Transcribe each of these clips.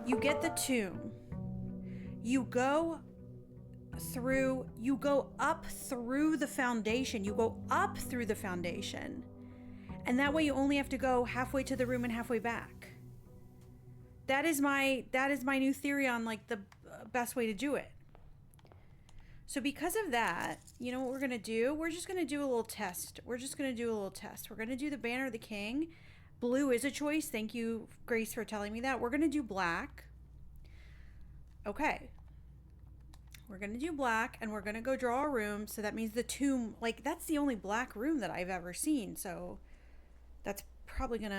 You get the tomb. You go up through the foundation. You go up through the foundation. And that way you only have to go halfway to the room and halfway back. That is my new theory on like the best way to do it. So because of that, you know what we're going to do? We're just going to do a little test. We're going to do the Banner of the King. Blue is a choice. Thank you, Grace, for telling me that. We're going to do black. Okay. We're going to do black, and we're going to go draw a room. So that means the tomb, like, that's the only black room that I've ever seen. So that's probably going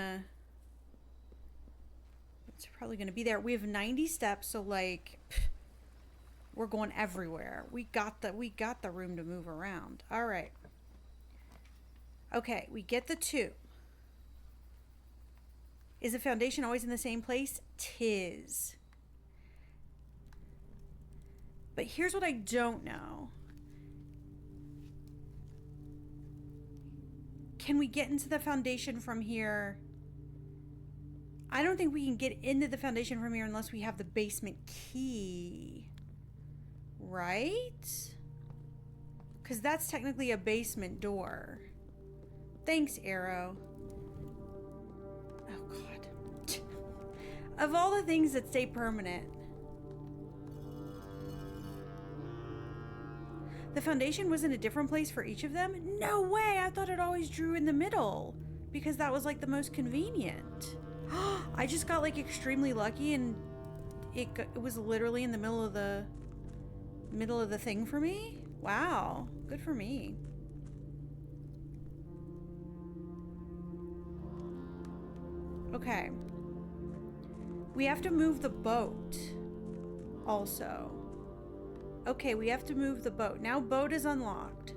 to be there. We have 90 steps, so like we're going everywhere. We got the room to move around. All right. Okay, we get the tomb. Is the foundation always in the same place? 'Tis. But here's what I don't know. Can we get into the foundation from here? I don't think we can get into the foundation from here unless we have the basement key. Right? Because that's technically a basement door. Thanks, Arrow. Oh, God. Of all the things that stay permanent. The foundation was in a different place for each of them? No way! I thought it always drew in the middle. Because that was like the most convenient. I just got like extremely lucky and it was literally in the middle of the thing for me. Wow, good for me. Okay, we have to move the boat also. Okay, we have to move the boat. Now boat is unlocked.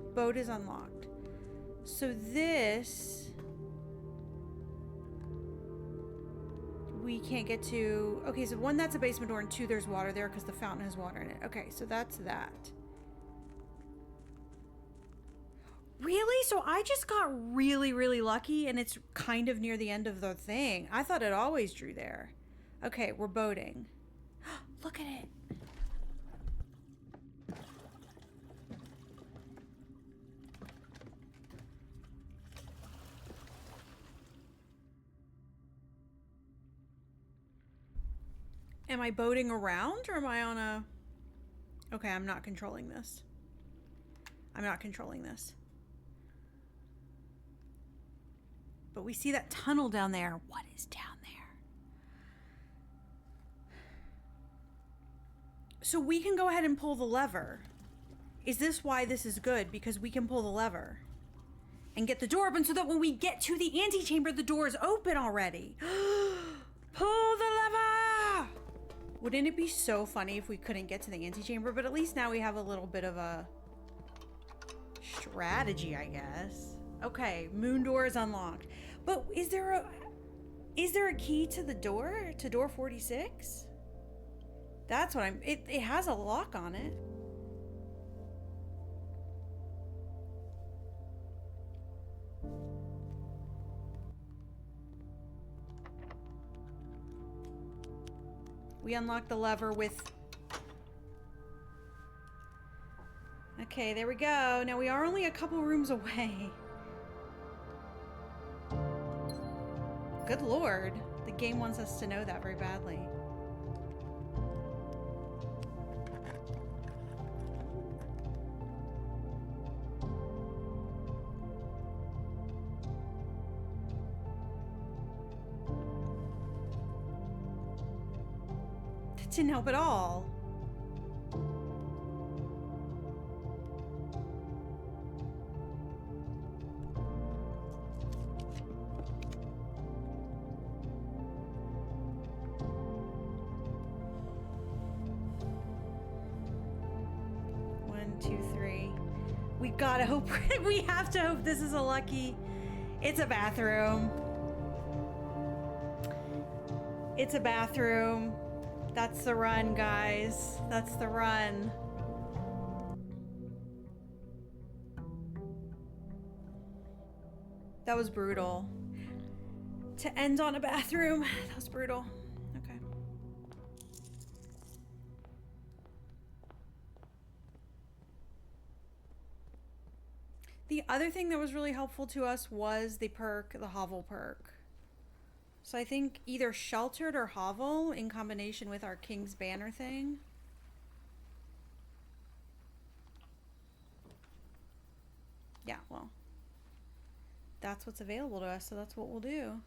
So this we can't get to. Okay, so one, that's a basement door, and two, there's water there because the fountain has water in it. Okay, so that's that. Really? So I just got really, really lucky, and it's kind of near the end of the thing. I thought it always drew there. Okay, we're boating. Look at it. Am I boating around or am I on a... Okay, I'm not controlling this. But we see that tunnel down there. What is down there? So we can go ahead and pull the lever. Is this why this is good? Because we can pull the lever and get the door open so that when we get to the antechamber, the door is open already. Pull the lever! Wouldn't it be so funny if we couldn't get to the antechamber? But at least now we have a little bit of a strategy, I guess. Okay, moon door is unlocked. But is there a key to the door? To door 46? That's what it has a lock on it. We unlock the lever with... Okay, there we go. Now we are only a couple rooms away. Good lord. The game wants us to know that very badly. That didn't help at all. We gotta hope, we have to hope this is a lucky. It's a bathroom. It's a bathroom. That's the run, guys. That's the run. That was brutal. To end on a bathroom, that was brutal. Okay. The other thing that was really helpful to us was the perk, the hovel perk. So I think either sheltered or hovel in combination with our King's Banner thing. Yeah, well, that's what's available to us, so that's what we'll do.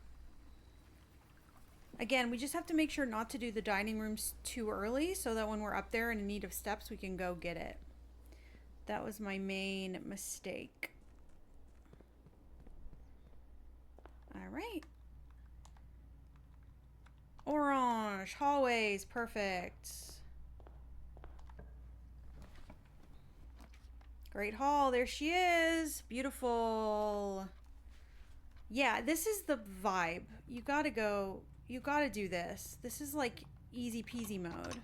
Again, we just have to make sure not to do the dining rooms too early so that when we're up there and in need of steps, we can go get it. That was my main mistake. All right. Orange, hallways, perfect. Great hall, there she is. Beautiful. Yeah, this is the vibe. You gotta go, you gotta do this. This is like easy peasy mode.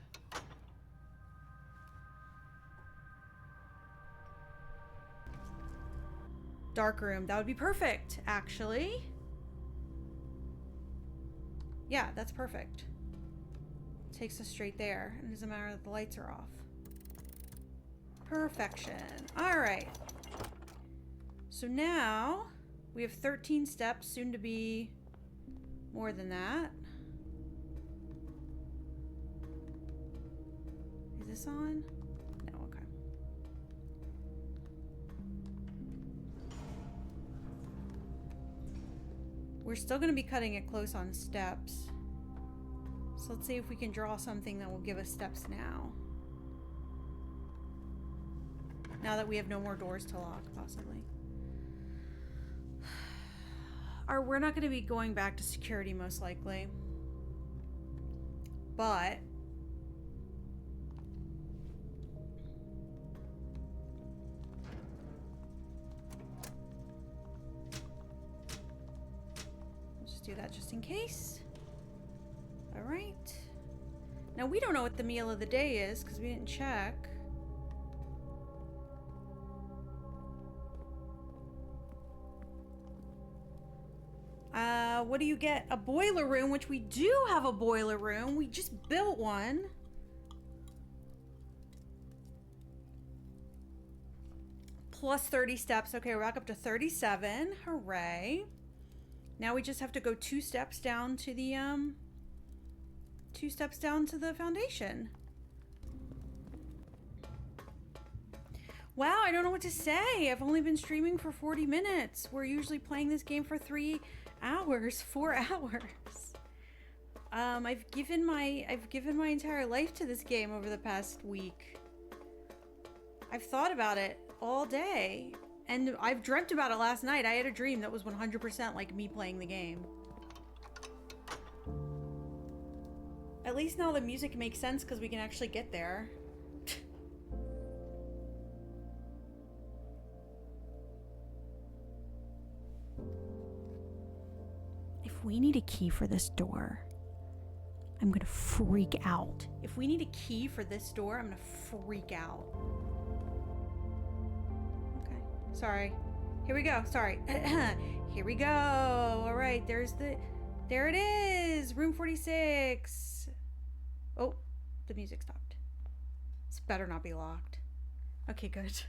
Dark room, that would be perfect, actually. Yeah, that's perfect. Takes us straight there. And it doesn't matter that the lights are off. Perfection. All right. So now we have 13 steps, soon to be more than that. Is this on? No, okay. We're still going to be cutting it close on steps. So let's see if we can draw something that will give us steps now. Now that we have no more doors to lock, possibly. We're not going to be going back to security, most likely. But we'll just do that just in case. All right. Now, we don't know what the meal of the day is because we didn't check. What do you get? A boiler room, which we do have a boiler room. We just built one. Plus 30 steps. Okay, we're back up to 37. Hooray. Now we just have to go 2 steps down to the, 2 steps down to the foundation. Wow, I don't know what to say. I've only been streaming for 40 minutes. We're usually playing this game for 3 hours, 4 hours. I've given my entire life to this game over the past week. I've thought about it all day, and I've dreamt about it last night. I had a dream that was 100% like me playing the game. At least now the music makes sense because we can actually get there. If we need a key for this door, I'm gonna freak out. If we need a key for this door, I'm gonna freak out. Okay, sorry. Here we go, sorry. Here we go. All right, there it is, room 46. Oh, the music stopped. This better not be locked. Okay, good.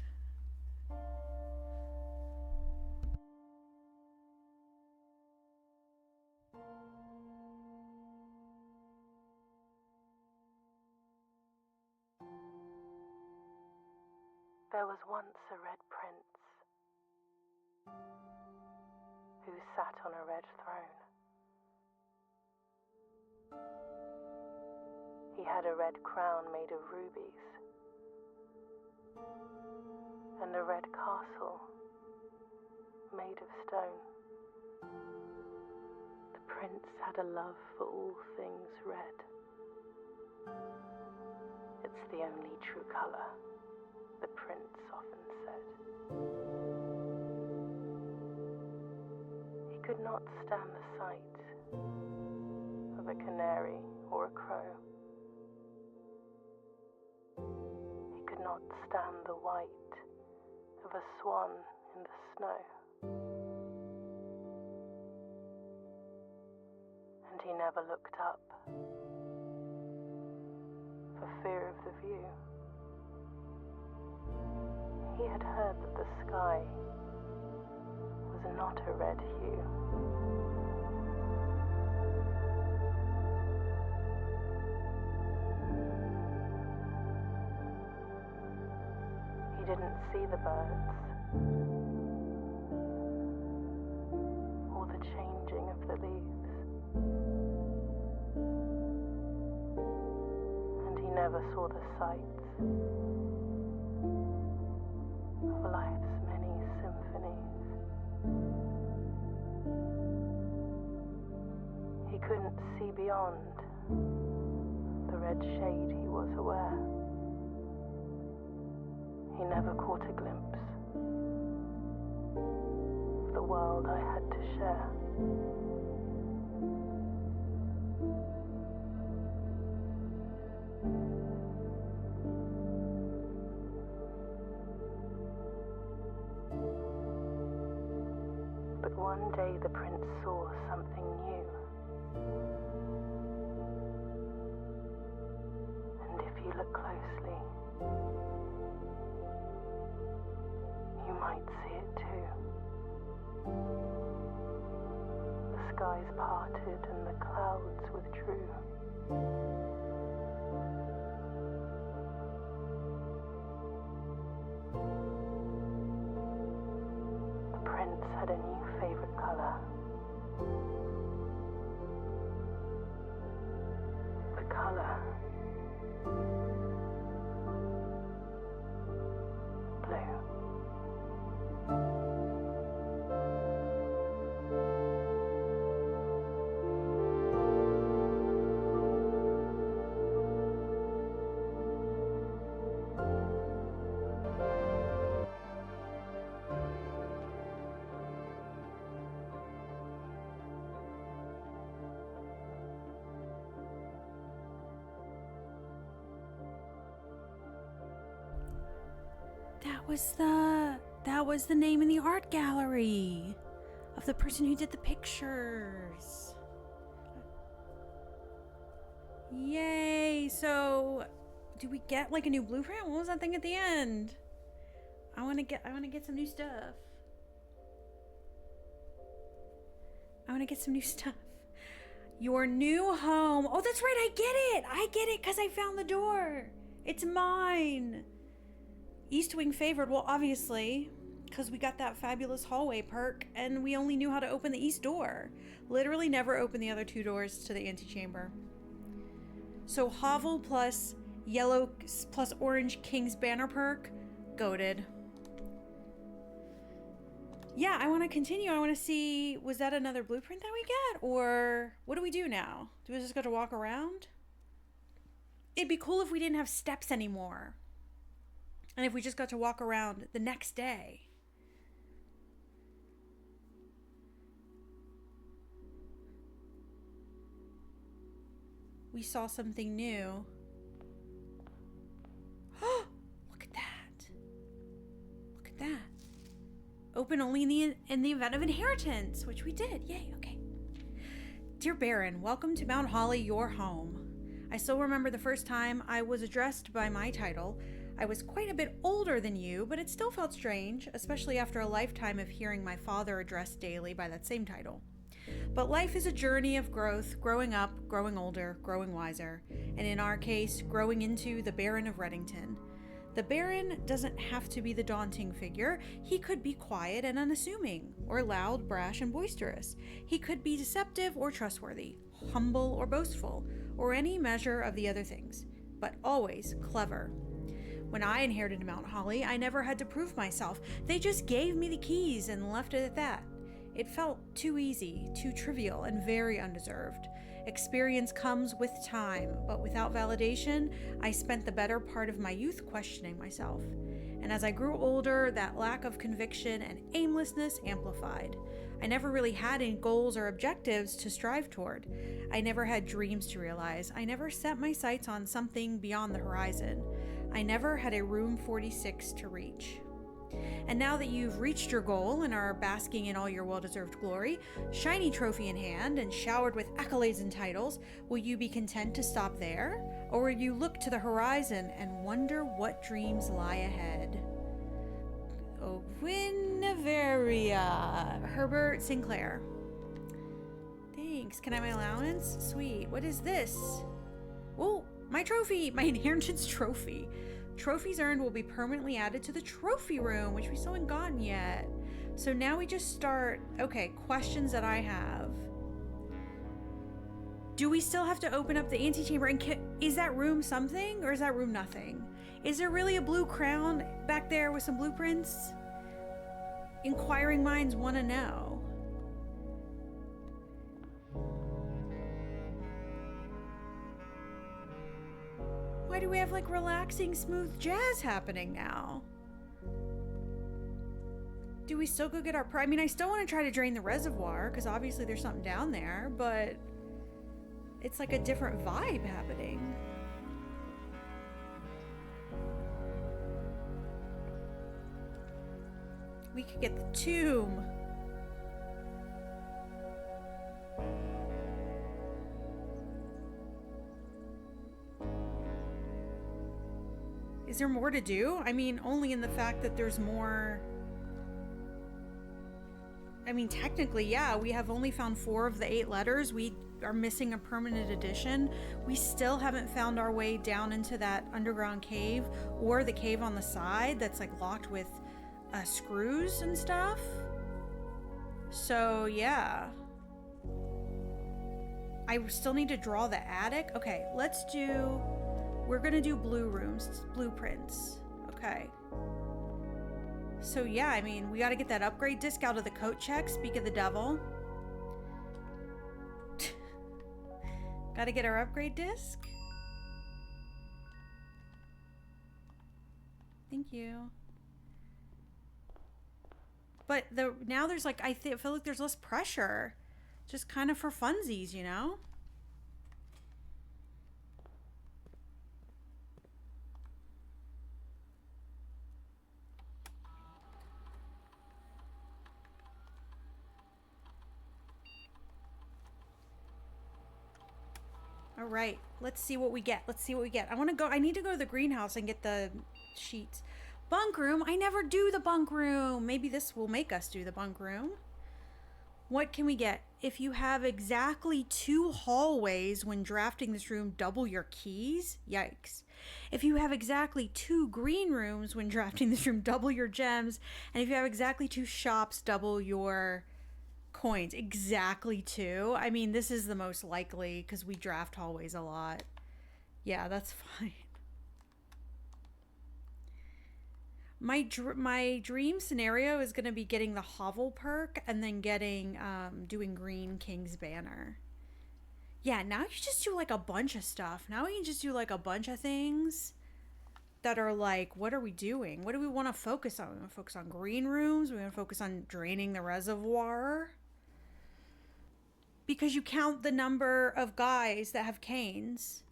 There was once a red prince who sat on a red throne. He had a red crown made of rubies and a red castle made of stone. The prince had a love for all things red. It's the only true color, the prince often said. He could not stand the sight of a canary or a crow. He could not stand the white of a swan in the snow. And he never looked up for fear of the view. He had heard that the sky not a red hue. He didn't see the birds, or the changing of the leaves, and he never saw the sights of life's many symphonies. He couldn't see beyond the red shade he was aware. He never caught a glimpse of the world I had to share. But one day the prince saw something new. And if you look closely, you might see it too. The skies parted and the clouds withdrew. The prince had a new favorite color. The color blue. That was the name in the art gallery of the person who did the pictures. Yay! So, do we get like a new blueprint? What was that thing at the end? I want to get some new stuff. Your new home. Oh, that's right. I get it because I found the door. It's mine. East wing favored. Well, obviously, because we got that fabulous hallway perk and we only knew how to open the east door. Literally never opened the other two doors to the antechamber. So hovel plus yellow plus orange king's banner perk. Goated. Yeah, I want to continue. I want to see, was that another blueprint that we get? Or what do we do now? Do we just get to walk around? It'd be cool if we didn't have steps anymore. And if we just got to walk around the next day. We saw something new. Oh, look at that. Look at that. Open only in the event of inheritance, which we did. Yay, okay. Dear Baron, welcome to Mount Holly, your home. I still remember the first time I was addressed by my title. I was quite a bit older than you, but it still felt strange, especially after a lifetime of hearing my father addressed daily by that same title. But life is a journey of growth, growing up, growing older, growing wiser, and in our case, growing into the Baron of Reddington. The Baron doesn't have to be the daunting figure. He could be quiet and unassuming, or loud, brash, and boisterous. He could be deceptive or trustworthy, humble or boastful, or any measure of the other things, but always clever. When I inherited Mount Holly, I never had to prove myself. They just gave me the keys and left it at that. It felt too easy, too trivial, and very undeserved. Experience comes with time, but without validation, I spent the better part of my youth questioning myself. And as I grew older, that lack of conviction and aimlessness amplified. I never really had any goals or objectives to strive toward. I never had dreams to realize. I never set my sights on something beyond the horizon. I never had a room 46 to reach. And now that you've reached your goal and are basking in all your well-deserved glory, shiny trophy in hand and showered with accolades and titles, will you be content to stop there? Or will you look to the horizon and wonder what dreams lie ahead? Oh, Gwynevere, Bavaria. Herbert Sinclair. Thanks. Can I have my allowance? Sweet. What is this? Oh, my trophy. My inheritance trophy. Trophies earned will be permanently added to the trophy room, which we still haven't gotten yet. So now we just start. Okay, questions that I have. Do we still have to open up the antechamber? And is that room something or is that room nothing? Is there really a blue crown back there with some blueprints? Inquiring minds want to know. Why do we have like relaxing, smooth jazz happening now? Do we still go get our I mean, I still want to try to drain the reservoir because obviously there's something down there, but it's like a different vibe happening. We could get the tomb. Is there more to do? I mean, only in the fact that there's more. I mean, technically, yeah, we have only found 4 of the 8 letters. We are missing a permanent addition. We still haven't found our way down into that underground cave or the cave on the side that's like locked with screws and stuff. So, yeah. I still need to draw the attic. Okay, let's do... We're gonna do blueprints. Okay. So yeah, I mean, we gotta get that upgrade disc out of the coat check. Speak of the devil. Gotta get our upgrade disc. Thank you. But now there's like, I feel like there's less pressure. Just kind of for funsies, you know? All right, let's see what we get. I need to go to the greenhouse and get the sheets. Bunk room? I never do the bunk room. Maybe this will make us do the bunk room. What can we get? If you have exactly 2 hallways when drafting this room, double your keys. Yikes. If you have exactly 2 green rooms when drafting this room, double your gems. And if you have exactly 2 shops, double your coins. Exactly 2. I mean, this is the most likely because we draft hallways a lot. Yeah, that's fine. My dream scenario is going to be getting the hovel perk and then getting doing green king's banner. Yeah, now you just do like a bunch of stuff. Now we can just do like a bunch of things that are like, what are we doing? What do we want to focus on? We want to focus on green rooms. We want to focus on draining the reservoir. Because you count the number of guys that have canes.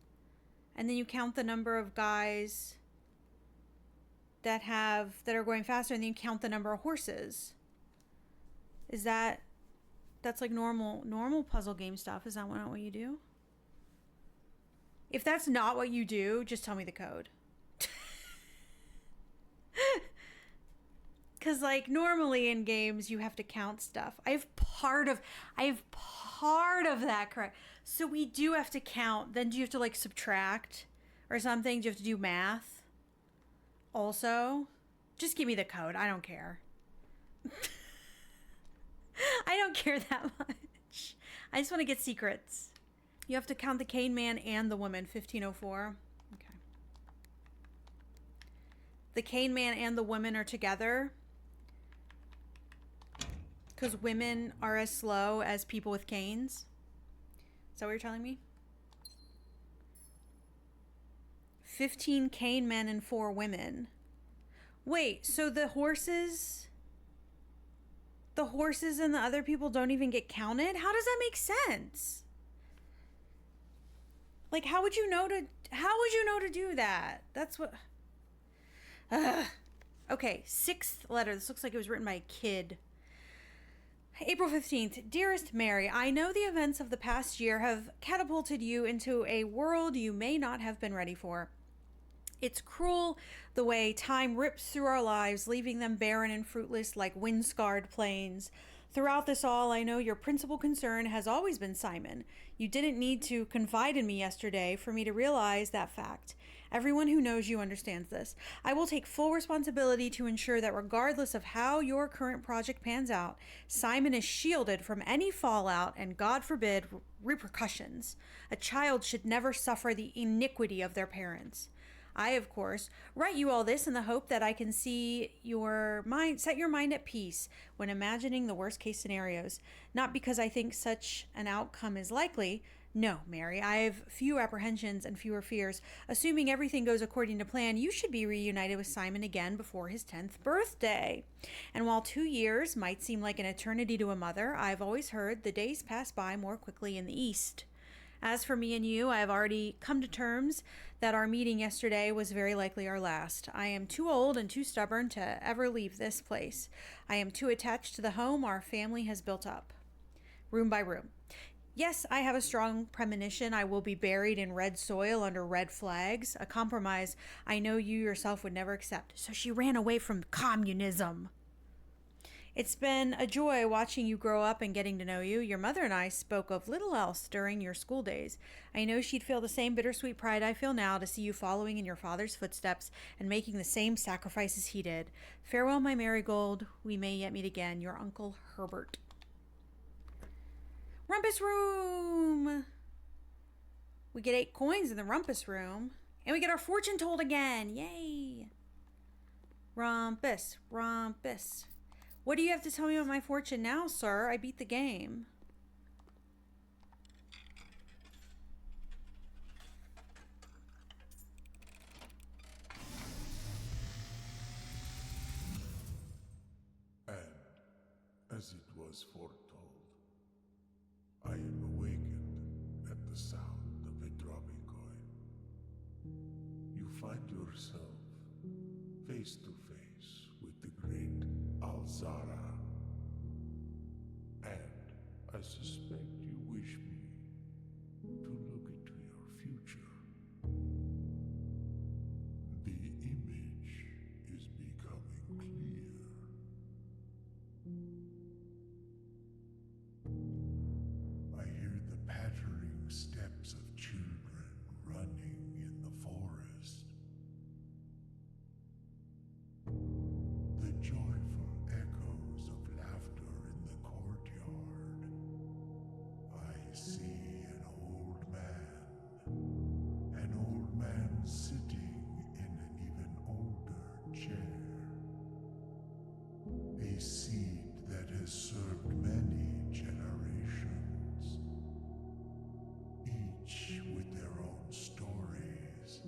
And then you count the number of guys that are going faster, and then you count the number of horses. That's like normal puzzle game stuff. Is that not what you do? If that's not what you do, just tell me the code. Because like normally in games you have to count stuff. I have part of that correct. So we do have to count. Then do you have to like subtract or something? Do you have to do math? Also, just give me the code. I don't care. I don't care that much. I just want to get secrets. You have to count the cane man and the woman. 1504. Okay. The cane man and the women are together. Because women are as slow as people with canes. Is that what you're telling me? 15 cane men and 4 women. Wait, so the horses and the other people don't even get counted? How does that make sense? Like, how would you know to do that? That's what... Okay, 6th letter. This looks like it was written by a kid. April 15th. Dearest Mary, I know the events of the past year have catapulted you into a world you may not have been ready for. It's cruel the way time rips through our lives, leaving them barren and fruitless like wind-scarred plains. Throughout this all, I know your principal concern has always been Simon. You didn't need to confide in me yesterday for me to realize that fact. Everyone who knows you understands this. I will take full responsibility to ensure that regardless of how your current project pans out, Simon is shielded from any fallout and, God forbid, repercussions. A child should never suffer the iniquity of their parents. I, of course, write you all this in the hope that I can set your mind at peace when imagining the worst case scenarios. Not because I think such an outcome is likely. No, Mary, I have few apprehensions and fewer fears. Assuming everything goes according to plan, you should be reunited with Simon again before his 10th birthday. And while 2 years might seem like an eternity to a mother, I've always heard the days pass by more quickly in the East. As for me and you, I have already come to terms that our meeting yesterday was very likely our last. I am too old and too stubborn to ever leave this place. I am too attached to the home our family has built up, room by room. Yes, I have a strong premonition I will be buried in red soil under red flags, a compromise I know you yourself would never accept. So she ran away from communism. It's been a joy watching you grow up and getting to know you. Your mother and I spoke of little else during your school days. I know she'd feel the same bittersweet pride I feel now to see you following in your father's footsteps and making the same sacrifices he did. Farewell, my marigold. We may yet meet again. Your Uncle Herbert. Rumpus Room! We get 8 coins in the Rumpus Room. And we get our fortune told again. Yay! Rumpus, Rumpus. What do you have to tell me about my fortune now, sir? I beat the game. And, as it was foretold, I am awakened at the sound of a dropping coin. You find yourself face to face with the great Alzara. And I suspect you wish me to look into your future. The image is becoming clear. I hear the pattering steps of children running in the forest. The joyful echoes of laughter in the courtyard. I see an old man sitting in an even older chair. A seed that has served many generations, each with their own stories,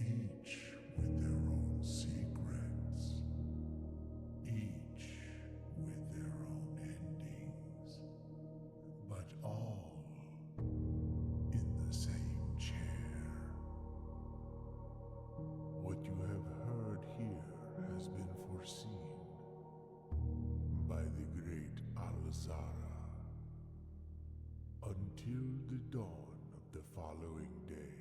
each with their own secrets, each with their own endings, but all in the same chair. What you have heard here has been foreseen by the great Alzara. Until the dawn of the following day,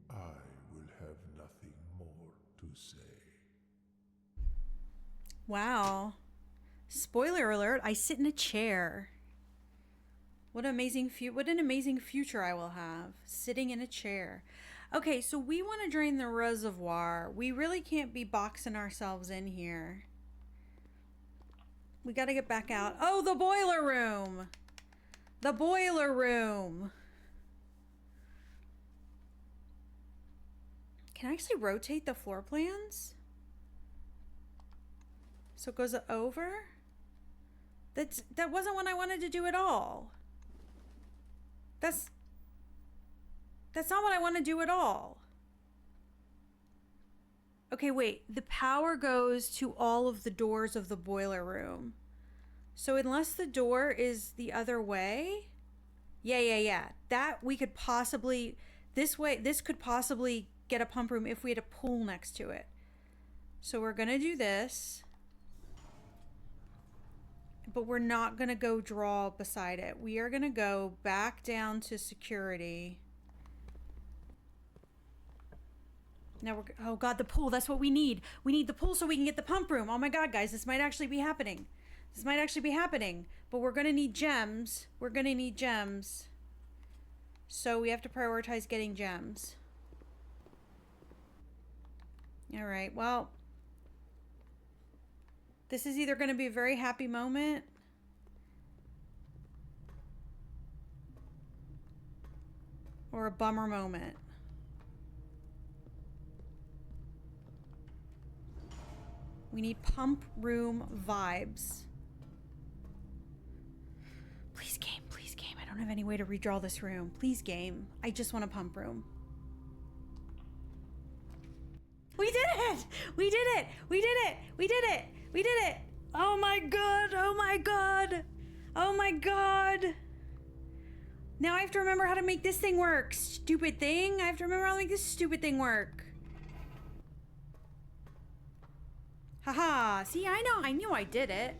I will have nothing more to say. Wow. Spoiler alert, I sit in a chair. What an amazing future I will have, sitting in a chair. Okay, so we want to drain the reservoir. We really can't be boxing ourselves in here. We got to get back out. Oh, the boiler room. The boiler room. Can I actually rotate the floor plans? So it goes over? That wasn't what I wanted to do at all. That's not what I want to do at all. Okay, wait. The power goes to all of the doors of the boiler room. So unless the door is the other way, yeah. That we could possibly, this could possibly get a pump room if we had a pool next to it. So we're going to do this. But we're not going to go draw beside it. We are going to go back down to security. Now we're, oh God, the pool. That's what we need. We need the pool so we can get the pump room. Oh my God, guys, this might actually be happening. This might actually be happening. But we're going to need gems. We're going to need gems. So we have to prioritize getting gems. All right, well. This is either going to be a very happy moment. Or a bummer moment. We need pump room vibes. Please game, please game. I don't have any way to redraw this room. Please game. I just want a pump room. We did it! We did it! We did it! We did it! We did it! Oh my God! Oh my God! Oh my God! Now I have to remember how to make this thing work. Stupid thing. I have to remember how to make this stupid thing work. Haha. See, I know. I knew I did it.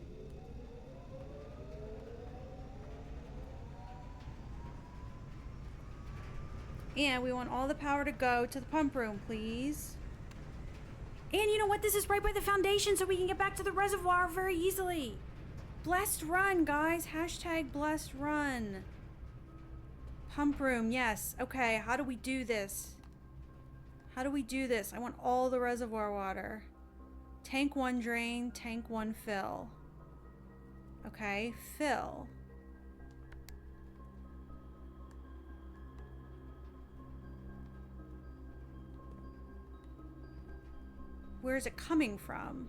And we want all the power to go to the pump room, please. And you know what? This is right by the foundation, so we can get back to the reservoir very easily. Blessed run, guys. Hashtag blessed run. Pump room, yes. Okay, how do we do this? How do we do this? I want all the reservoir water. Tank 1 drain, tank 1 fill. Okay, fill. Where is it coming from?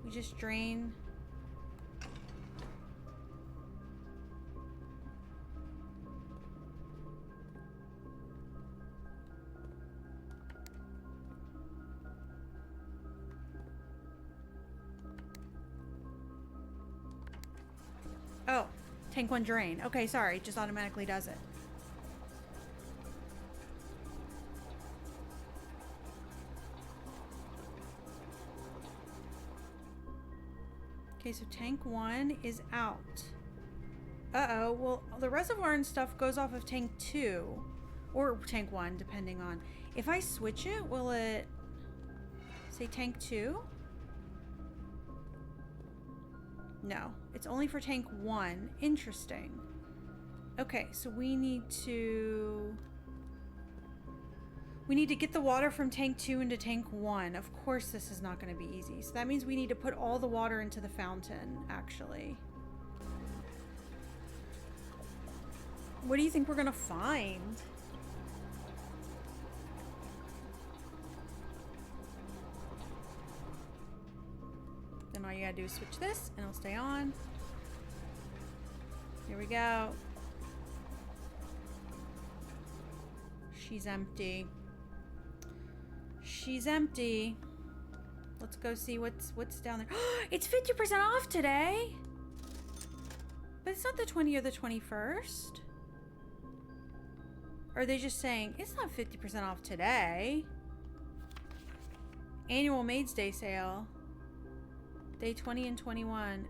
We just drain. Oh, tank 1 drain. Okay, sorry, it just automatically does it. Okay, so tank 1 is out. Uh-oh, well, the reservoir and stuff goes off of tank 2. Or tank 1, depending on. If I switch it, will it say tank 2? No, it's only for tank 1. Interesting. Okay, so we need to get the water from tank 2 into tank 1. Of course this is not going to be easy. So that means we need to put all the water into the fountain, actually. What do you think we're going to find? Then all you gotta do is switch this and it'll stay on. Here we go. She's empty. She's empty. Let's go see what's down there. It's 50% off today. But it's not the 20th or the 21st. Or are they just saying it's not 50% off today? Annual Maids Day sale. Day 20 and 21.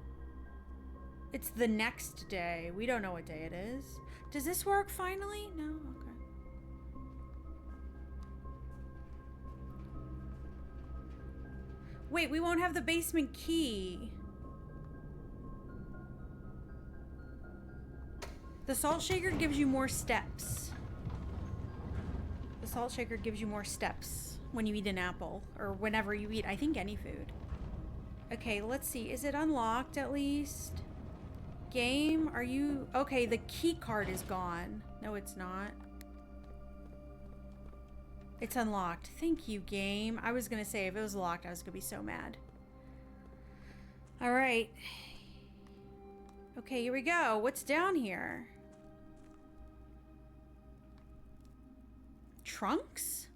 It's the next day. We don't know what day it is. Does this work finally? No? Okay. Wait, we won't have the basement key. The salt shaker gives you more steps. The salt shaker gives you more steps when you eat an apple. Or whenever you eat, I think, any food. Okay, let's see. Is it unlocked at least? Game, are you... Okay, the key card is gone. No, it's not. It's unlocked. Thank you, game. I was gonna say, if it was locked, I was gonna be so mad. Alright. Okay, here we go. What's down here? Trunks?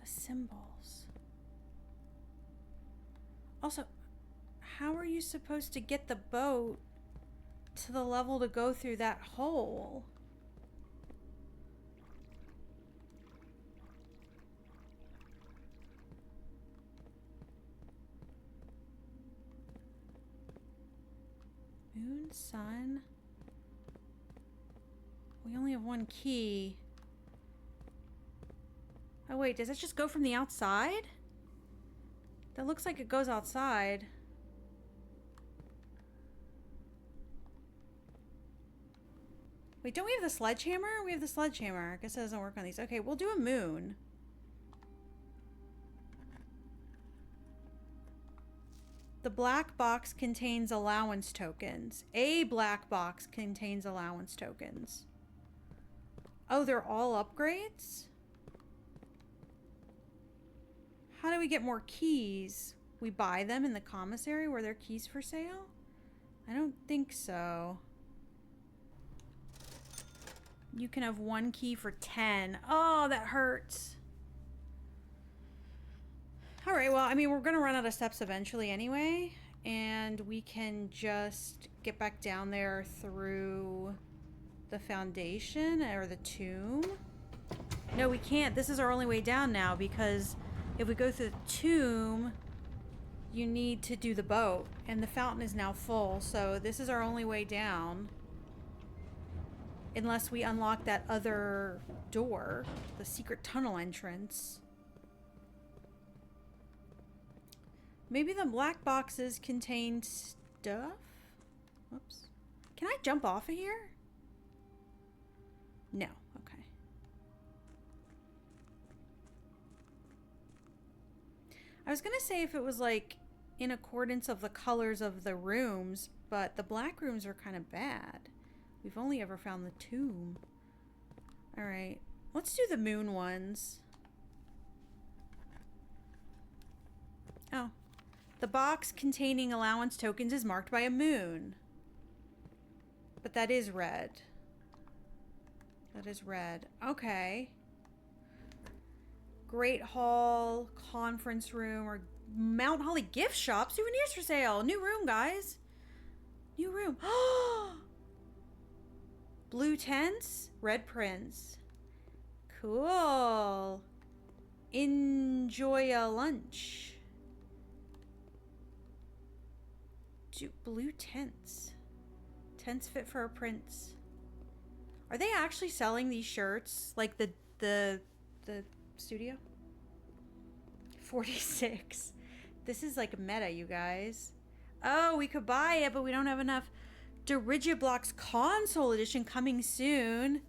Symbols. Also, how are you supposed to get the boat to the level to go through that hole. Moon, sun. We only have one key. Oh wait, does it just go from the outside? That looks like it goes outside. Wait, don't we have the sledgehammer? We have the sledgehammer. I guess it doesn't work on these. Okay, we'll do a moon. The black box contains allowance tokens. A black box contains allowance tokens. Oh, they're all upgrades? How do we get more keys? We buy them in the commissary where they're keys for sale? I don't think so. You can have one key for 10. Oh, that hurts. All right, well, I mean, we're going to run out of steps eventually anyway, and we can just get back down there through the foundation or the tomb. No, we can't. This is our only way down now, because if we go through the tomb, you need to do the boat, and the fountain is now full, so this is our only way down. Unless we unlock that other door, the secret tunnel entrance. Maybe the black boxes contain stuff? Whoops. Can I jump off of here? No. Okay. I was gonna say if it was like in accordance of the colors of the rooms, but the black rooms are kind of bad. We've only ever found the tomb. All right, let's do the moon ones. Oh, the box containing allowance tokens is marked by a moon. But that is red. That is red. Okay. Great Hall, conference room, or Mount Holly gift shop. Souvenirs for sale. New room, guys. New room. Blue tents, red prints. Cool. Enjoy a lunch. Blue tents. Tents fit for a prince. Are they actually selling these shirts? Like the studio? 46. This is like meta, you guys. Oh, we could buy it, but we don't have enough. Dirigiblocks console edition coming soon.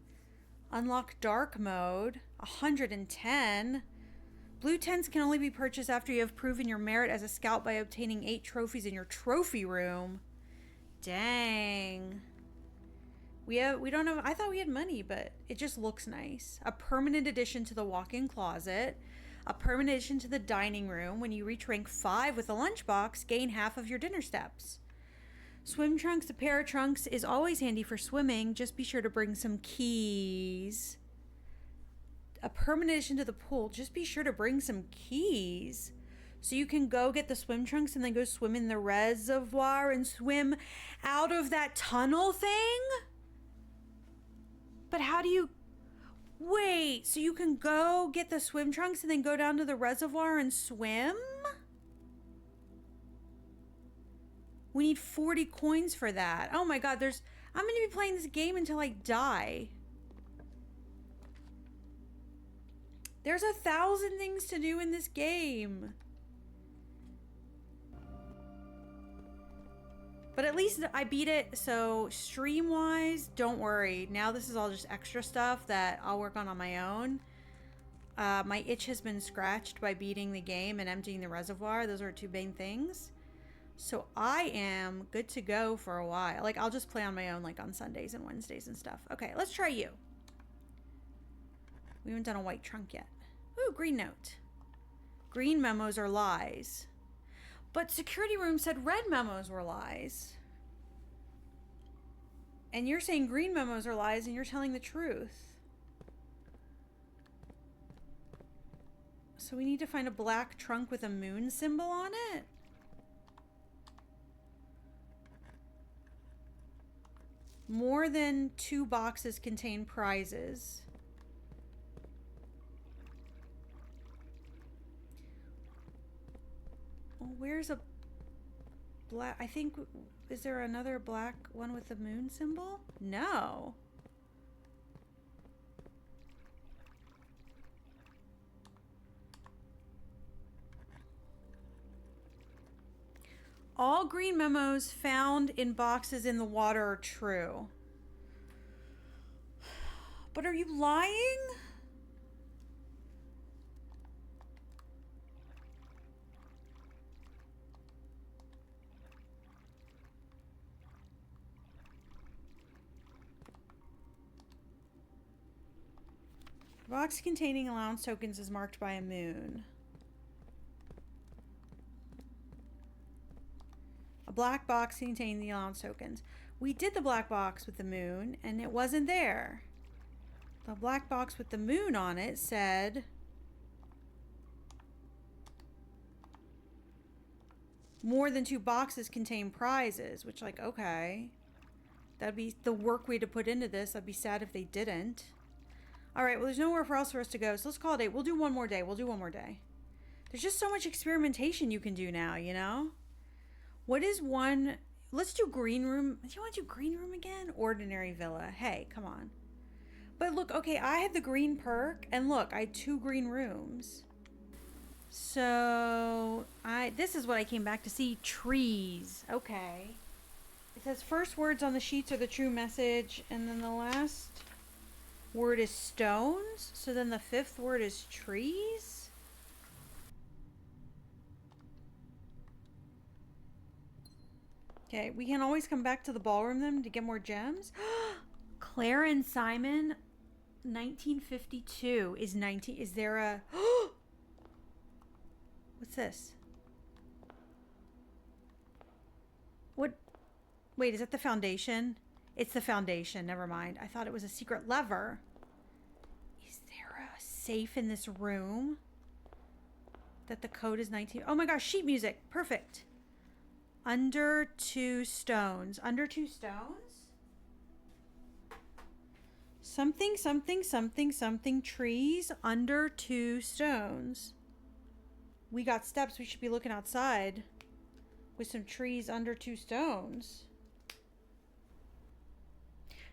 Unlock dark mode. 110. Blue tents can only be purchased after you have proven your merit as a scout by obtaining 8 trophies in your trophy room. Dang. We don't have, I thought we had money, but it just looks nice. A permanent addition to the walk-in closet. A permanent addition to the dining room. When you reach rank 5 with a lunchbox, gain half of your dinner steps. Swim trunks. A pair of trunks is always handy for swimming. Just be sure to bring some keys. A permanent addition to the pool. Just be sure to bring some keys. So you can go get the swim trunks and then go swim in the reservoir and swim out of that tunnel thing? But how do you... Wait, so you can go get the swim trunks and then go down to the reservoir and swim? We need 40 coins for that. Oh my god, I'm going to be playing this game until I die. There's 1,000 things to do in this game. But at least I beat it, so stream-wise, don't worry. Now this is all just extra stuff that I'll work on my own. My itch has been scratched by beating the game and emptying the reservoir. Those are 2 main things. So I am good to go for a while. Like, I'll just play on my own, like, on Sundays and Wednesdays and stuff. Okay, let's try you. We haven't done a white trunk yet. Ooh, green note. Green memos are lies. But security room said red memos were lies. And you're saying green memos are lies and you're telling the truth. So we need to find a black trunk with a moon symbol on it? More than 2 boxes contain prizes. Well, where's a black? I think, is there another black one with the moon symbol? No. All green memos found in boxes in the water are true. But are you lying? A box containing allowance tokens is marked by a moon. A black box containing the allowance tokens. We did the black box with the moon and it wasn't there. The black box with the moon on it said more than 2 boxes contain prizes, which, like, okay. That'd be the work we had to put into this. I'd be sad if they didn't. All right, well, there's nowhere else for us to go, so let's call it a day. We'll do one more day. We'll do one more day. There's just so much experimentation you can do now, you know? What is one... Let's do green room. Do you want to do green room again? Ordinary villa. Hey, come on. But look, okay, I had the green perk, and look, I had 2 green rooms. So, this is what I came back to see. Trees. Okay. It says first words on the sheets are the true message, and then the last word is stones. So then the 5th word is trees. Okay, we can always come back to the ballroom then to get more gems. Claire and Simon, 1952 is 19. Is there a... What's this? What? Wait, is that the foundation? It's the foundation. Never mind. I thought it was a secret lever. Is there a safe in this room? That the code is 19. Oh my gosh, sheet music. Perfect. Under 2 stones. Under 2 stones? Something, something, something, something. Trees under 2 stones. We got steps. We should be looking outside with some trees under 2 stones.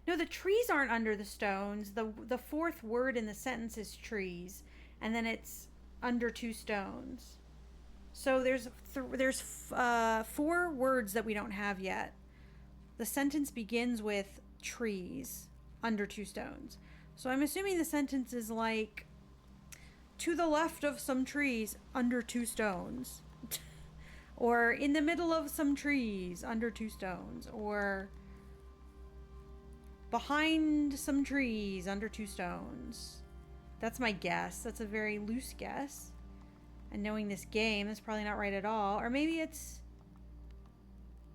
No, the trees aren't under the stones. The 4th word in the sentence is trees, and then it's under 2 stones. So there's 4 words that we don't have yet. The sentence begins with trees under 2 stones. So I'm assuming the sentence is like, to the left of some trees under 2 stones. Or in the middle of some trees under 2 stones. Or behind some trees under 2 stones. That's my guess. That's a very loose guess. And knowing this game, that's probably not right at all. Or maybe it's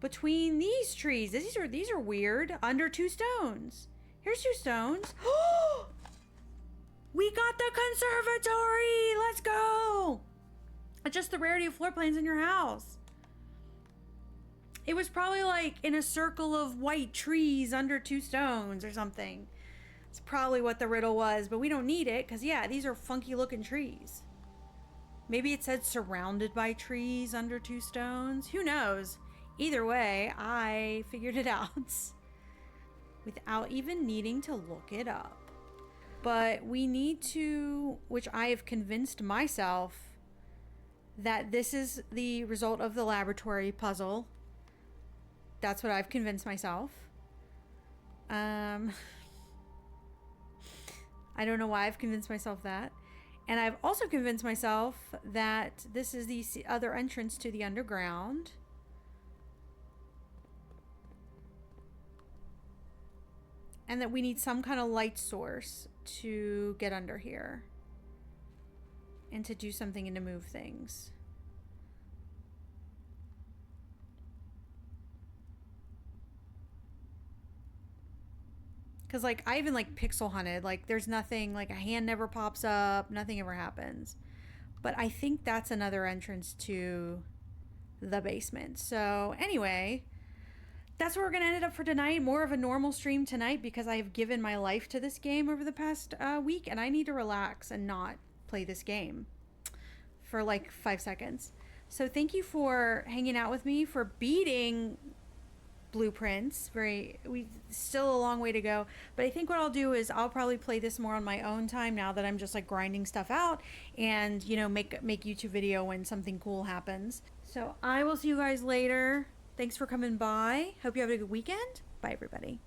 between these trees. These are weird. Under 2 stones. Here's 2 stones. We got the conservatory! Let's go! Adjust the rarity of floor plans in your house. It was probably like in a circle of white trees under 2 stones or something. It's probably what the riddle was, but we don't need it because, yeah, these are funky looking trees. Maybe it said surrounded by trees under 2 stones. Who knows? Either way, I figured it out without even needing to look it up. But we need to, which I have convinced myself that this is the result of the laboratory puzzle. That's what I've convinced myself. I don't know why I've convinced myself that. And I've also convinced myself that this is the other entrance to the underground. And that we need some kind of light source to get under here. And to do something and to move things. Because, like, I even, like, pixel hunted. Like, there's nothing, like, a hand never pops up. Nothing ever happens. But I think that's another entrance to the basement. So, anyway, that's where we're gonna end it up for tonight. More of a normal stream tonight because I have given my life to this game over the past week, and I need to relax and not play this game for like 5 seconds. So thank you for hanging out with me, for beating Blueprints. We still a long way to go, but I think what I'll do is I'll probably play this more on my own time now that I'm just like grinding stuff out, and you know, make YouTube video when something cool happens. So I will see you guys later. Thanks for coming by. Hope you have a good weekend. Bye everybody.